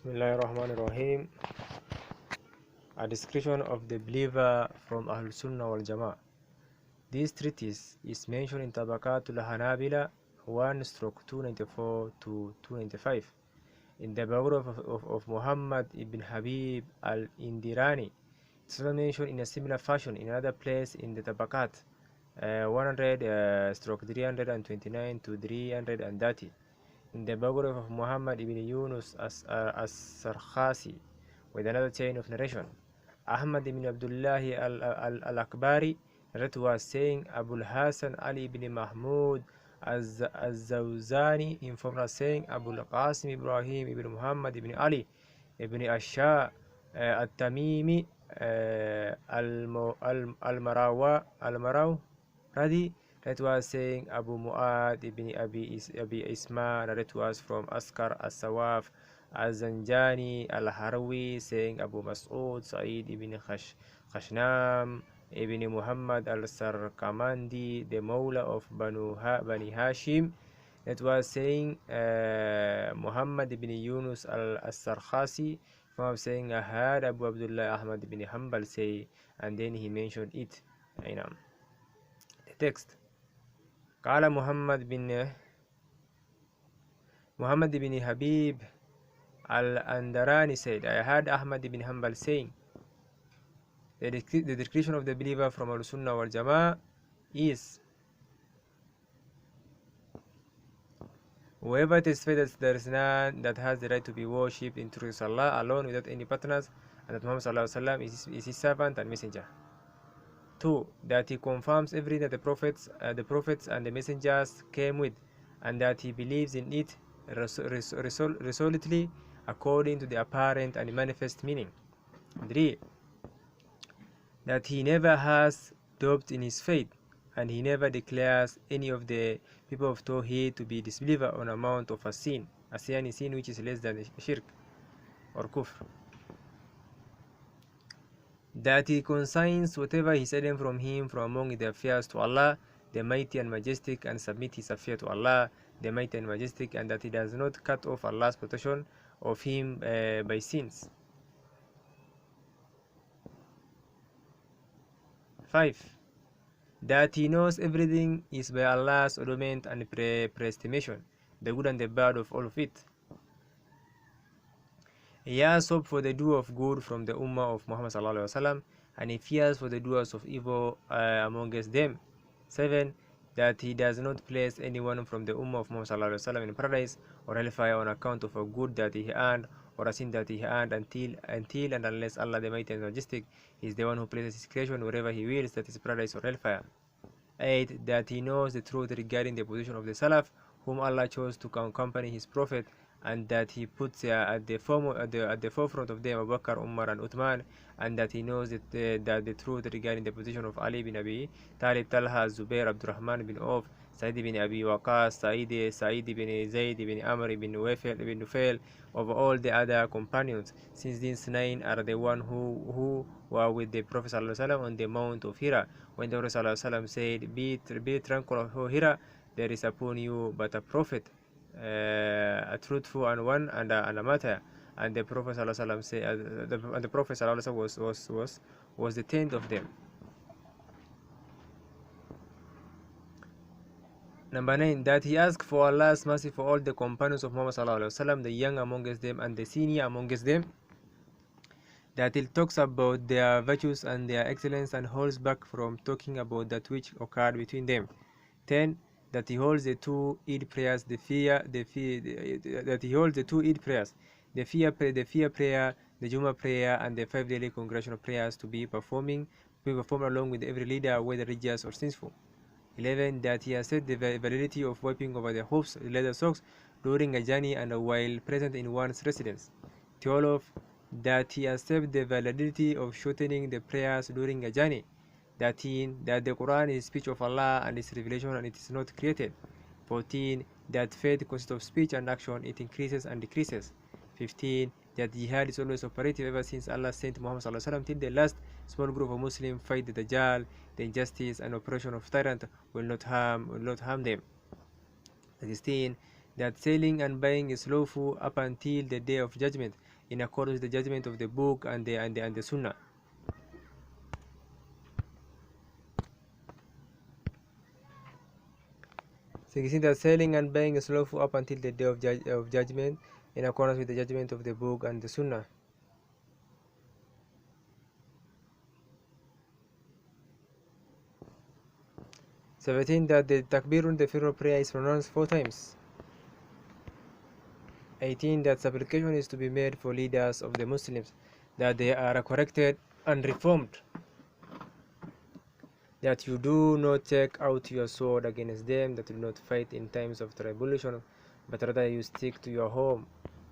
Bismillahirrahmanirrahim. A description of the believer from Ahlus-Sunnah Wal Jamaah. This treatise is mentioned in Tabaqatul Hanabila 1/294 to 295. In the biography of Muhammad ibn Habib al-Indirani, it's also mentioned in a similar fashion in another place in the Tabaqat 100/329 to 330. In the biography of Muhammad ibn Yunus as-Sarkhasi, with another chain of narration, Ahmad ibn Abdullah al-Akbari narrated was saying Abu al-Hasan Ali ibn Mahmud az-Zawzani informed us saying Abu al-Qasim Ibrahim ibn Muhammad ibn Ali ibn Asha al-Tamimi al-Marawradi. That was saying Abu Mu'ad ibn Abi Isma. That was from Askar al-Sawaf al-Zanjani al-Harawi, saying Abu Mas'ud Sa'id ibn Khashnam ibn Muhammad al-Sarkamandi, the Mawla of Bani Hashim. That was saying Muhammad ibn Yunus al-Sarkhasi, from saying I heard Abu Abdullah Ahmad ibn Hanbal say, and then he mentioned it. The text. قال محمد بن Habib al-Andarani said, I heard Ahmad ibn Hanbal saying, the description of the believer from Ahlus-Sunnah Wal Jamaah is, whoever testifies that there is none that has the right to be worshipped in truth Allah alone without any partners, and that Muhammad sallallahu alaihi wasallam is his servant and messenger. 2. That he confirms everything that the prophets and the messengers came with, and that he believes in it resolutely according to the apparent and manifest meaning. 3. That he never has doubt in his faith, and he never declares any of the people of Tawheed to be disbeliever on account of a sin which is less than shirk or kufr. That he consigns whatever is hidden from him from among the affairs to Allah, the mighty and majestic, and submit his affair to Allah, the mighty and majestic, and that he does not cut off Allah's protection of him by sins. 5. That he knows everything is by Allah's ordainment and pre-estimation, the good and the bad of all of it. He has hope for the doer of good from the Ummah of Muhammad sallallahu alaihi wasallam, and he fears for the doers of evil amongst them. 7. That he does not place anyone from the Ummah of Muhammad sallallahu alaihi wasallam in paradise or hellfire on account of a good that he earned or a sin that he earned until and unless Allah the Mighty and Majestic is the one who places his creation wherever he wills, that is paradise or hellfire. 8. That he knows the truth regarding the position of the Salaf, whom Allah chose to accompany his Prophet, and that he puts at the forefront of them Abu Bakr, Umar, and Uthman, and that he knows that the truth regarding the position of Ali bin Abi Talib, Talha, Zubair, Abdurrahman bin Auf, Sa'id bin Abi Waqas, Sa'id bin Zayd bin Amr bin Nufail, of all the other companions, since these 9 are the one who were with the Prophet ﷺ on the Mount of Hira, when the Prophet ﷺ said, be tranquil, O Hira, there is upon you but a prophet, a truthful and one and a martyr. And the Prophet ﷺ said, and the Prophet ﷺ was the 10th of them. Number 9. That he asked for Allah's mercy for all the companions of Muhammad ﷺ, the young amongst them and the senior amongst them. That he talks about their virtues and their excellence and holds back from talking about that which occurred between them. 10. That he holds the 2 Eid prayers, the fear prayer, the Jummah prayer, and the 5 daily congregational prayers to be performed along with every leader, whether religious or sinful. 11. That he has said the validity of wiping over the hoofs, leather socks, during a journey and while present in one's residence. 12. That he has said the validity of shortening the prayers during a journey. 13. That the Quran is speech of Allah and its revelation, and it is not created. 14. That faith consists of speech and action, it increases and decreases. 15. That jihad is always operative ever since Allah sent Muhammad sallallahu alaihi wasallam till the last small group of Muslims fight the Dajjal, the injustice and oppression of tyrant will not harm them. 16. that selling and buying is lawful up until the day of judgment, in accordance with the judgment of the book and the Sunnah. 16. That selling and buying is lawful up until the day of judgment, in accordance with the judgment of the book and the Sunnah. 17. That the takbirun, the funeral prayer, is pronounced 4 times. 18. That supplication is to be made for leaders of the Muslims, that they are corrected and reformed, that you do not take out your sword against them, that do not fight in times of tribulation, but rather you stick to your home.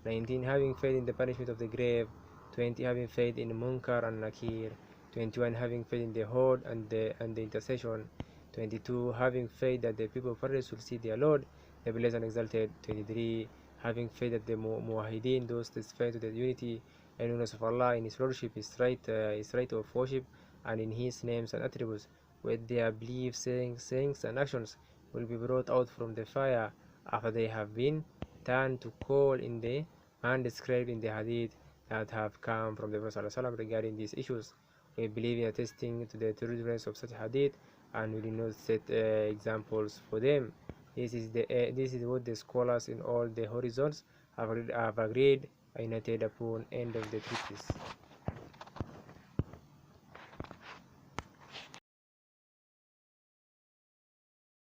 19. Having faith in the punishment of the grave. 20. Having faith in Munkar and Nakir. 21. Having faith in the Horde and the intercession. 22. Having faith that the people of paradise will see their Lord, the blessed and exalted. 23. Having faith that the Muwahideen, those testifying to the unity and oneness of Allah in His Lordship, His right of worship, and in His names and attributes, with their beliefs, sayings and actions, will be brought out from the fire after they have been turned to coal in the man described in the hadith that have come from the Prophet ﷺ regarding these issues. We believe in attesting to the truthfulness of such hadith, and we do not set examples for them. This is what the scholars in all the horizons have agreed and united upon. End of the treatise.